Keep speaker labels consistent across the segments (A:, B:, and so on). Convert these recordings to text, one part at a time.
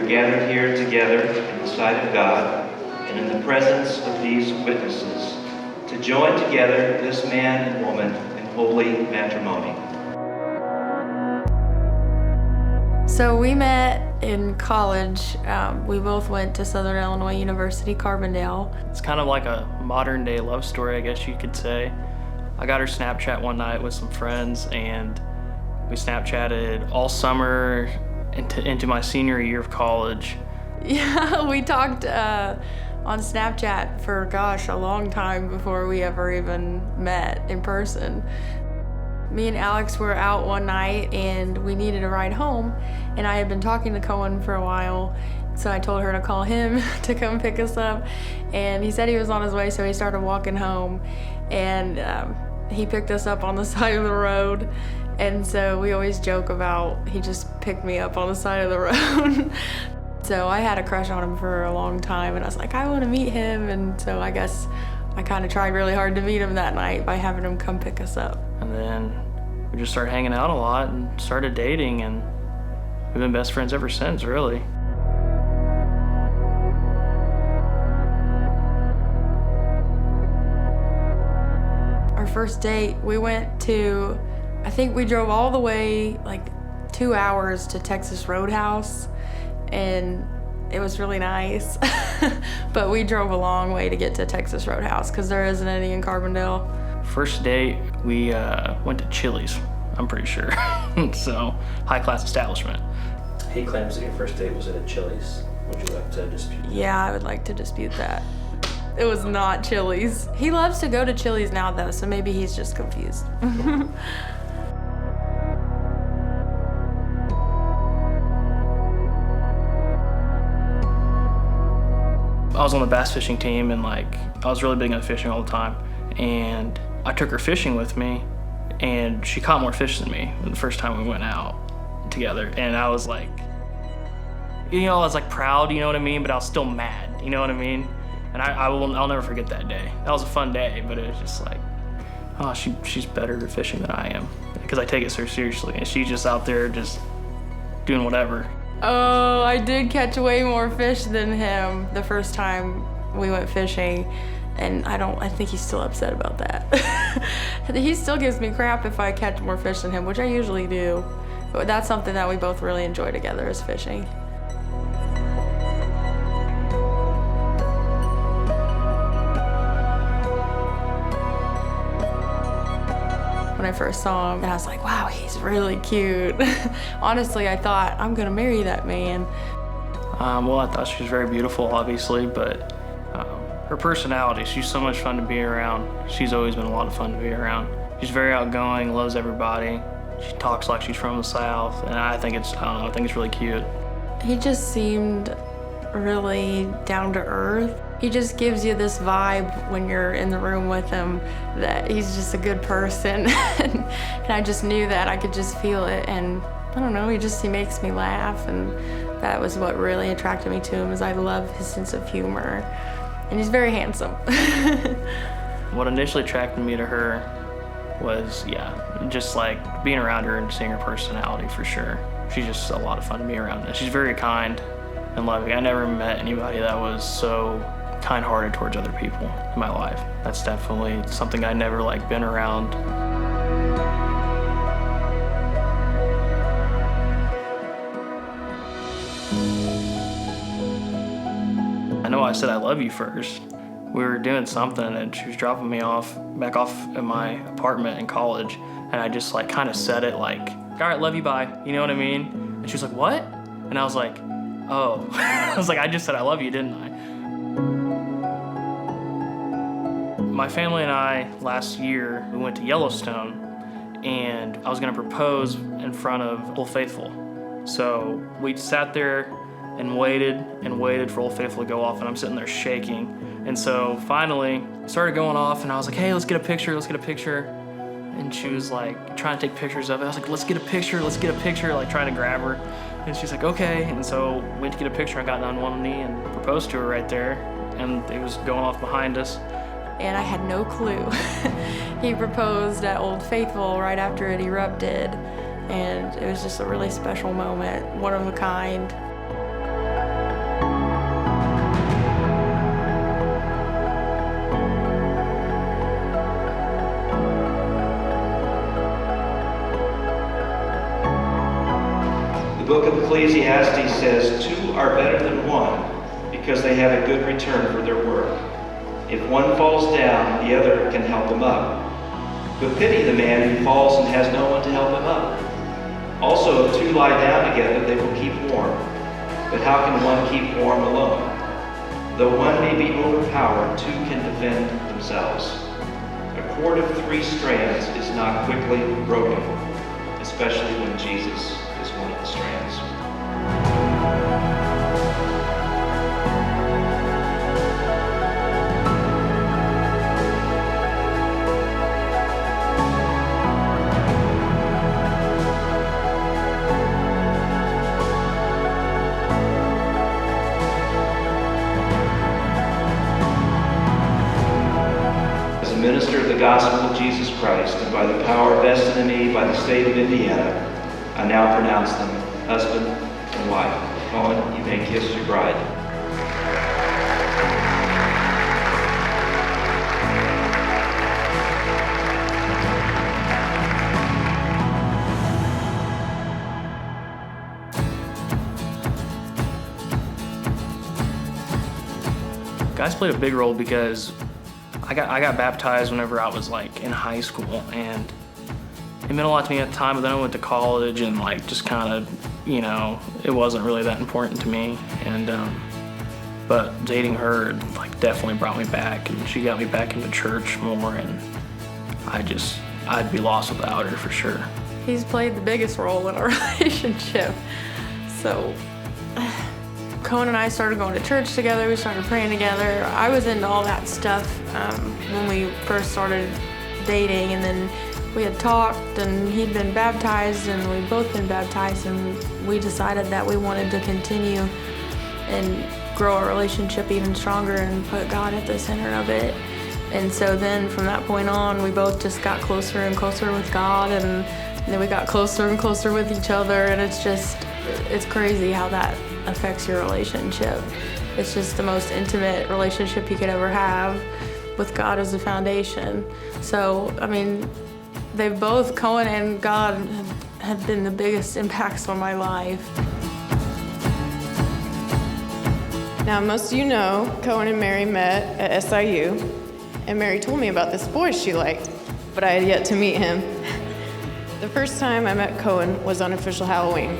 A: are gathered here together in the sight of God and in the presence of these witnesses to join together this man and woman in holy matrimony.
B: So we met in college. We both went to Southern Illinois University, Carbondale.
C: It's kind of like a modern day love story, I guess you could say. I got her Snapchat one night with some friends, and we Snapchatted all summer into my senior year of college.
B: Yeah, we talked on Snapchat for, a long time before we ever even met in person. Me and Alex were out one night and we needed a ride home, and I had been talking to Cohen for a while, so I told her to call him to come pick us up, and he said he was on his way, so he started walking home, and he picked us up on the side of the road. And so we always joke about he just picked me up on the side of the road. So I had a crush on him for a long time, and I was like, I want to meet him. And so I guess I kind of tried really hard to meet him that night by having him come pick us up.
C: And then we just started hanging out a lot and started dating, and we've been best friends ever since, really.
B: Our first date, we went to, I think we drove all the way like 2 hours to Texas Roadhouse, and it was really nice. But we drove a long way to get to Texas Roadhouse because there isn't any in Carbondale.
C: First date, we went to Chili's, I'm pretty sure. So, high-class establishment.
D: He claims that your first date was at a Chili's. Would you like to dispute that?
B: Yeah, I would like to dispute that. It was not Chili's. He loves to go to Chili's now though, so maybe he's just confused.
C: I was on the bass fishing team, and I was really big into fishing all the time. And I took her fishing with me, and she caught more fish than me the first time we went out together. And I was like, I was proud, you know what I mean? But I was still mad, you know what I mean? And I'll never forget that day. That was a fun day, but it was just like, oh, she's better at fishing than I am, because I take it so seriously, and she's just out there just doing whatever.
B: Oh, I did catch way more fish than him the first time we went fishing, and I think he's still upset about that. He still gives me crap if I catch more fish than him, which I usually do. But that's something that we both really enjoy together, is fishing. When I first saw him, and I was like, wow, he's really cute. Honestly, I thought, I'm gonna marry that man.
C: Well, I thought she was very beautiful, obviously, but her personality, she's so much fun to be around. She's always been a lot of fun to be around. She's very outgoing, loves everybody. She talks like she's from the South, and I think it's really cute.
B: He just seemed really down to earth. He just gives you this vibe when you're in the room with him that he's just a good person. And I just knew that. I could just feel it, and I don't know, he makes me laugh, and that was what really attracted me to him, is I love his sense of humor, and he's very handsome.
C: What initially attracted me to her was, just being around her and seeing her personality, for sure. She's just a lot of fun to be around, and she's very kind and loving. I never met anybody that was so kind-hearted towards other people in my life. That's definitely something I never been around. I know I said I love you first. We were doing something, and she was dropping me back off at my apartment in college, and I just kind of said it all right, love you, bye, you know what I mean? And she was like, what? And I was like, oh. I was like, I just said I love you, didn't I? My family and I, last year, we went to Yellowstone, and I was gonna propose in front of Old Faithful. So we sat there and waited for Old Faithful to go off, and I'm sitting there shaking. And so finally, it started going off, and I was like, hey, let's get a picture. And she was trying to take pictures of it. I was like, let's get a picture, trying to grab her. And she's like, okay. And so went to get a picture. I got on one knee and proposed to her right there, and it was going off behind us.
B: And I had no clue. He proposed at Old Faithful right after it erupted, and it was just a really special moment, one of a kind.
A: Ecclesiastes says, "Two are better than one because they have a good return for their work. If one falls down, the other can help him up. But pity the man who falls and has no one to help him up. Also, if two lie down together, they will keep warm. But how can one keep warm alone? Though one may be overpowered, two can defend themselves. A cord of 3 strands is not quickly broken, especially when Jesus is one of the strands." As a minister of the gospel of Jesus Christ, and by the power vested in me by the state of Indiana, I now pronounce them husband and wife. Cohen, you may kiss your bride.
C: Guys played a big role because I got baptized whenever I was like in high school, and it meant a lot to me at the time. But then I went to college, and like just kind of, it wasn't really that important to me. And but dating her like definitely brought me back, and she got me back into church more. And I'd be lost without her for sure.
B: He's played the biggest role in our relationship. So Cohen and I started going to church together, we started praying together. I was into all that stuff when we first started dating, and then we had talked, and he'd been baptized, and we'd both been baptized, and we decided that we wanted to continue and grow our relationship even stronger and put God at the center of it. And so then from that point on, we both just got closer and closer with God, and then we got closer and closer with each other, and it's crazy how that affects your relationship. It's just the most intimate relationship you could ever have with God as the foundation. So, I mean, they've both, Cohen and God, have been the biggest impacts on my life.
E: Now, most of you know Cohen and Mary met at SIU, and Mary told me about this boy she liked, but I had yet to meet him. The first time I met Cohen was on official Halloween.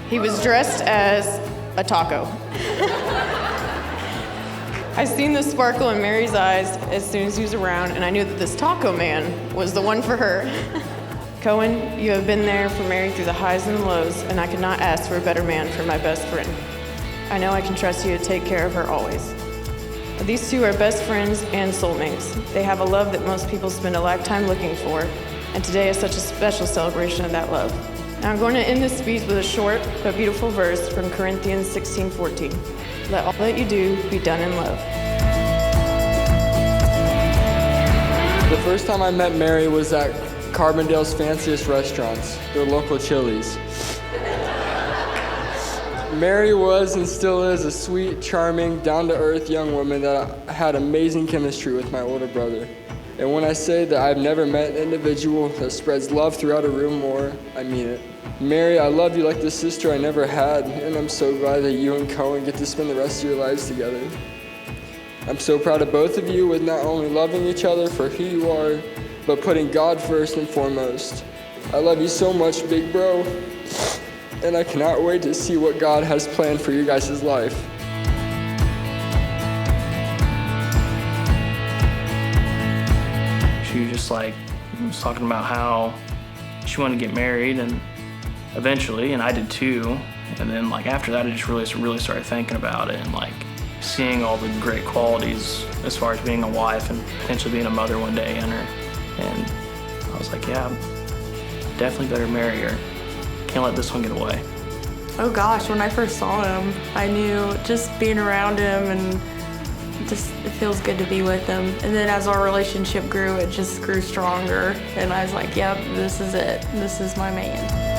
E: He was dressed as a taco. I seen the sparkle in Mary's eyes as soon as he was around, and I knew that this taco man was the one for her. Cohen, you have been there for Mary through the highs and the lows, and I could not ask for a better man for my best friend. I know I can trust you to take care of her always. These two are best friends and soulmates. They have a love that most people spend a lifetime looking for, and today is such a special celebration of that love. Now I'm going to end this speech with a short but beautiful verse from Corinthians 16:14. Let all that you do be done in love.
F: The first time I met Mary was at Carbondale's fanciest restaurants, their local Chili's. Mary was and still is a sweet, charming, down-to-earth young woman that had amazing chemistry with my older brother. And when I say that I've never met an individual that spreads love throughout a room more, I mean it. Mary, I love you like the sister I never had, and I'm so glad that you and Cohen get to spend the rest of your lives together. I'm so proud of both of you with not only loving each other for who you are, but putting God first and foremost. I love you so much, big bro, and I cannot wait to see what God has planned for you guys' life.
C: She was talking about how she wanted to get married, and eventually, and I did too. And then after that, I just really started thinking about it, and seeing all the great qualities as far as being a wife and potentially being a mother one day in her. And I was like, yeah, definitely better marry her. Can't let this one get away.
B: Oh gosh, when I first saw him, I knew just being around him, and it feels good to be with him. And then as our relationship grew, it just grew stronger. And I was like, yep, this is it. This is my man.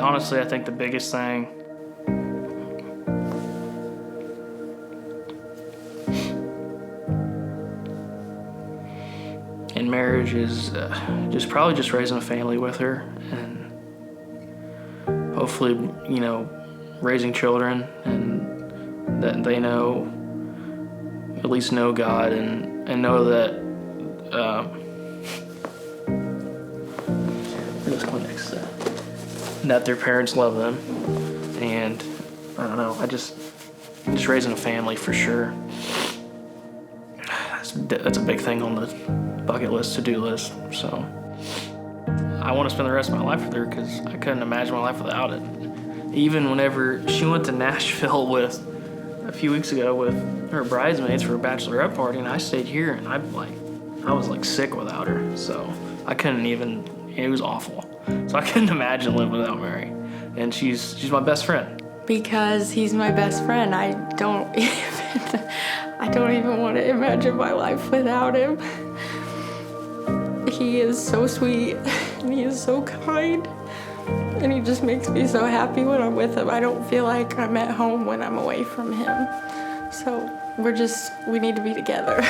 C: Honestly, I think the biggest thing marriage is just probably just raising a family with her, and hopefully, raising children, and that they at least know God, and know that that their parents love them. And I don't know, just raising a family for sure. That's a big thing on the bucket list, to-do list. So I want to spend the rest of my life with her, because I couldn't imagine my life without it. Even whenever she went to Nashville a few weeks ago with her bridesmaids for a bachelorette party, and I stayed here, and I was like sick without her. So I couldn't even, it was awful. So I couldn't imagine living without Mary. And she's my best friend.
B: Because he's my best friend, I don't even want to imagine my life without him. He is so sweet, and he is so kind, and he just makes me so happy when I'm with him. I don't feel like I'm at home when I'm away from him. So we need to be together.